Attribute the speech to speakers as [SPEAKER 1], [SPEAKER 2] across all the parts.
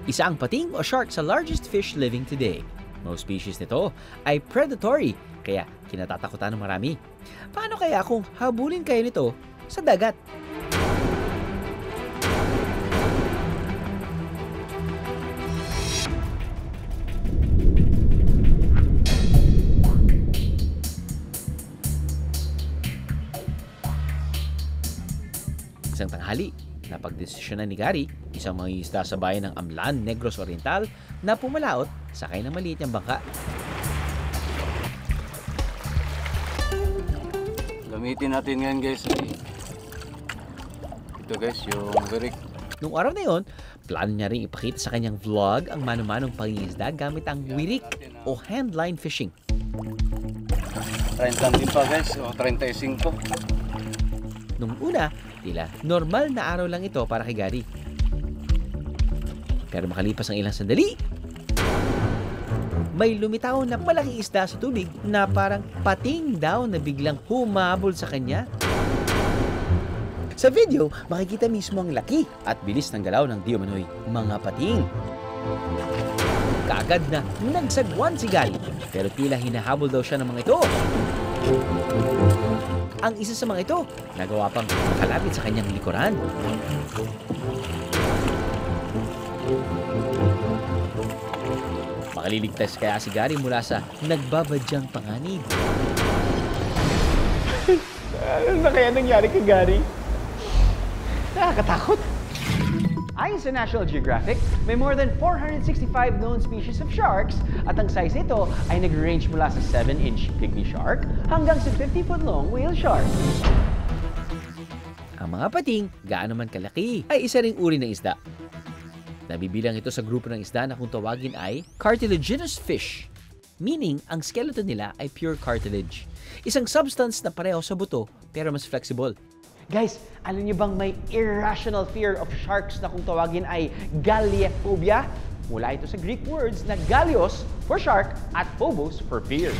[SPEAKER 1] Isa ang pating o shark sa largest fish living today. Most species nito ay predatory, kaya kinatatakutan ng marami. Paano kaya kung habulin kayo nito sa dagat? Isang tanghali, napagdesisyonan ni Gary, isang mangingisda sa bayan ng Amlan, Negros Oriental, na pumalaot sakay ng maliit niyang bangka.
[SPEAKER 2] Gamitin natin ngayon guys. Ito guys, yung wirik.
[SPEAKER 1] Noong araw na yon, plano niya rin ipakita sa kanyang vlog ang mano-manong pangingisda gamit ang wirik o handline fishing.
[SPEAKER 2] 30 din pa guys, o 35.
[SPEAKER 1] Nung una, tila normal na araw lang ito para kay Gary. Pero makalipas ang ilang sandali, may lumitaw na malaking isda sa tubig na parang pating daw na biglang humabol sa kanya. Sa video, makikita mismo ang laki at bilis ng galaw ng di umano'y mga pating. Kaagad na nagsagwan si Gary, pero tila hinahabol daw siya ng mga ito. Ang isa sa mga ito, nagawa pang makalapit sa kanyang likuran. Makaliligtas kaya si Gary mula sa nagbabadyang panganib.
[SPEAKER 3] Ano na kaya nangyari kay Gary? Nakakatakot. Ayon sa National Geographic, may more than 465 known species of sharks at ang size nito ay nag-range mula sa 7-inch pygmy shark hanggang sa 50-foot long whale shark.
[SPEAKER 1] Ang mga pating, gaano man kalaki, ay isa ring uri ng isda. Nabibilang ito sa grupo ng isda na kung tawagin ay cartilaginous fish, meaning ang skeleton nila ay pure cartilage, isang substance na pareho sa buto pero mas flexible.
[SPEAKER 3] Guys, alam niyo bang may irrational fear of sharks na kung tawagin ay galliaphobia? Mula ito sa Greek words na gallios for shark at phobos for fear.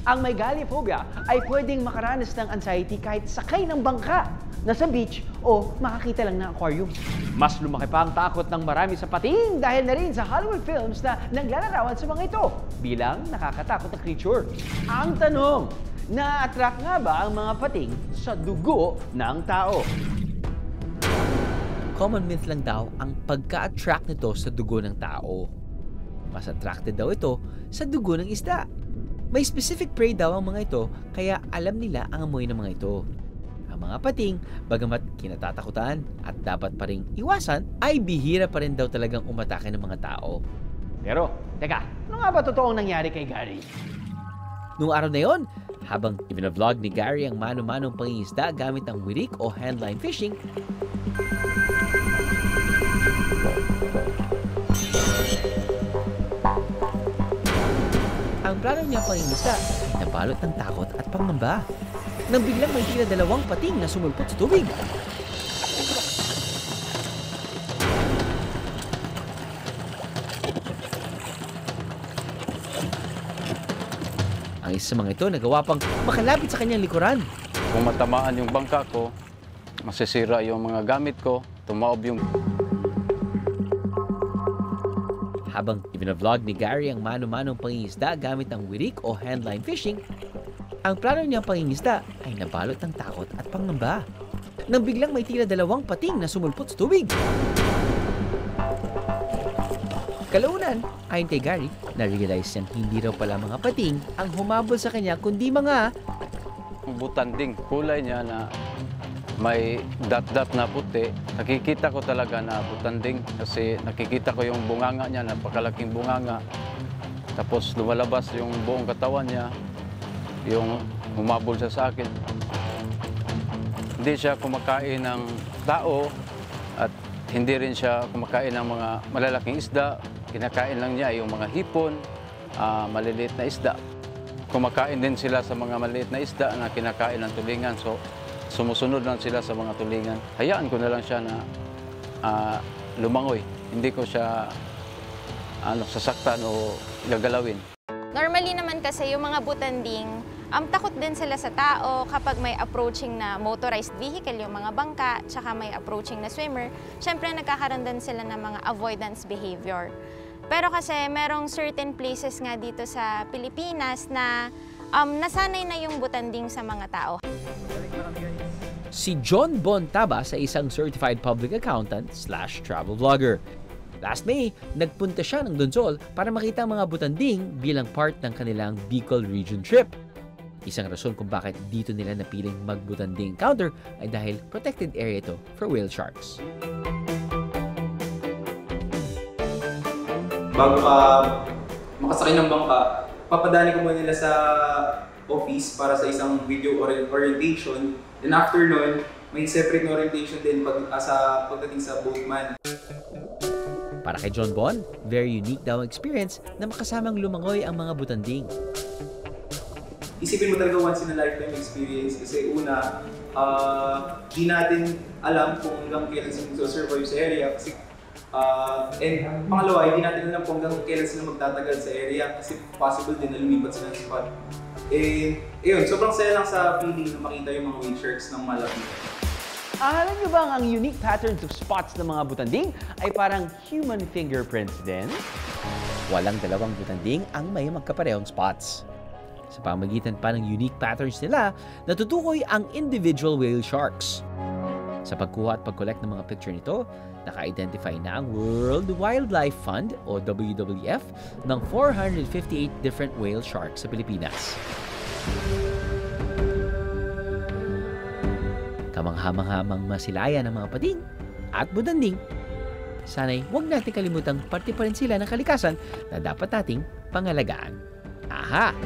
[SPEAKER 3] Ang may galliaphobia ay pwedeng makaranas ng anxiety kahit sakay ng bangka, nasa beach o makakita lang ng aquarium. Mas lumaki pa ang takot ng marami sa pating dahil na rin sa Hollywood films na naglalarawan sa mga ito bilang nakakatakot na creature. Ang tanong, na-attract nga ba ang mga pating sa dugo ng tao?
[SPEAKER 1] Common myth lang daw ang pagka-attract nito sa dugo ng tao. Mas attracted daw ito sa dugo ng isda. May specific prey daw ang mga ito, kaya alam nila ang amoy ng mga ito. Ang mga pating, bagamat kinatatakutan at dapat pa ring iwasan, ay bihira pa rin daw talagang umatake ng mga tao.
[SPEAKER 3] Pero, teka, ano nga ba totoong nangyari kay Gary?
[SPEAKER 1] Noong araw na yon, habang ibinavlog ni Gary ang mano-manong pangingisda gamit ang wirik o handline fishing, ang plano niyang pangingisda ay nabalot ng takot at pangamba nang biglang may tila dalawang pating na sumulpot sa tubig. Ang isa sa mga ito nagawa pang makalapit sa kanyang likuran.
[SPEAKER 2] Kung matamaan yung bangka ko, masisira yung mga gamit ko, tumaob yung...
[SPEAKER 1] Habang ibinavlog ni Gary ang mano-manong pangingisda gamit ang wirik o handline fishing, ang plano niyang pangingisda ay nabalot ng takot at pangamba nang biglang may tila dalawang pating na sumulpot sa tubig. Kalaunan, ayon kay Gary, na-realize niyang hindi raw pala mga pating ang humabol sa kanya kundi mga
[SPEAKER 2] butanding. Kulay niya na may dot-dot na puti. Nakikita ko talaga na butanding kasi nakikita ko yung bunganga niya, napakalaking bunganga. Tapos lumalabas yung buong katawan niya, yung humabol siya sa akin. Hindi siya kumakain ng tao at hindi rin siya kumakain ng mga malalaking isda. Kinakain lang niya yung mga hipon, maliliit na isda. Kumakain din sila sa mga maliliit na isda na kinakain ng tulingan. So, sumusunod lang sila sa mga tulingan. Hayaan ko na lang siya na lumangoy. Hindi ko siya sasaktan o gagalawin.
[SPEAKER 4] Normally naman kasi yung mga butanding, Takot din sila sa tao kapag may approaching na motorized vehicle, yung mga bangka, tsaka may approaching na swimmer. Siyempre, nagkakaroon din sila ng mga avoidance behavior. Pero kasi merong certain places nga dito sa Pilipinas na nasanay na yung butanding sa mga tao.
[SPEAKER 1] Si John Bon Tabas ay isang certified public accountant/travel vlogger. Last May, nagpunta siya ng Donsol para makita ang mga butanding bilang part ng kanilang Bicol region trip. Isang rason kung bakit dito nila napiling magbutanding encounter ay dahil protected area ito for whale sharks.
[SPEAKER 5] Bago ka makasakay ng bangka, papadali ko muna nila sa office para sa isang video orientation. Then after nun, may separate na orientation din pagdating sa boatman.
[SPEAKER 1] Para kay John Bon, very unique daw ang experience na makasamang lumangoy ang mga butanding.
[SPEAKER 5] Isipin mo talaga once in a lifetime experience kasi una, di natin alam kung hanggang kailan sila magsusurvive sa area kasi and pangalawa, hindi natin alam kung hanggang kailan sila magtatagal sa area kasi possible din na lumipat sila ng spot. Ayun, sobrang saya lang sa feeling na makita yung mga whale sharks ng malaki.
[SPEAKER 3] Alam niyo bang ang unique patterns of spots ng mga butanding ay parang human fingerprints din?
[SPEAKER 1] Walang dalawang butanding ang may magkaparehong spots. Sa pamagitan pa ng unique patterns nila, natutukoy ang individual whale sharks. Sa pagkuha at pag-collect ng mga picture nito, naka-identify na ang World Wildlife Fund o WWF ng 458 different whale sharks sa Pilipinas. Kamangha-manghamang masilayan ng mga pating at butanding. Sana'y huwag natin kalimutang parte pa rin sila ng kalikasan na dapat nating pangalagaan. Aha!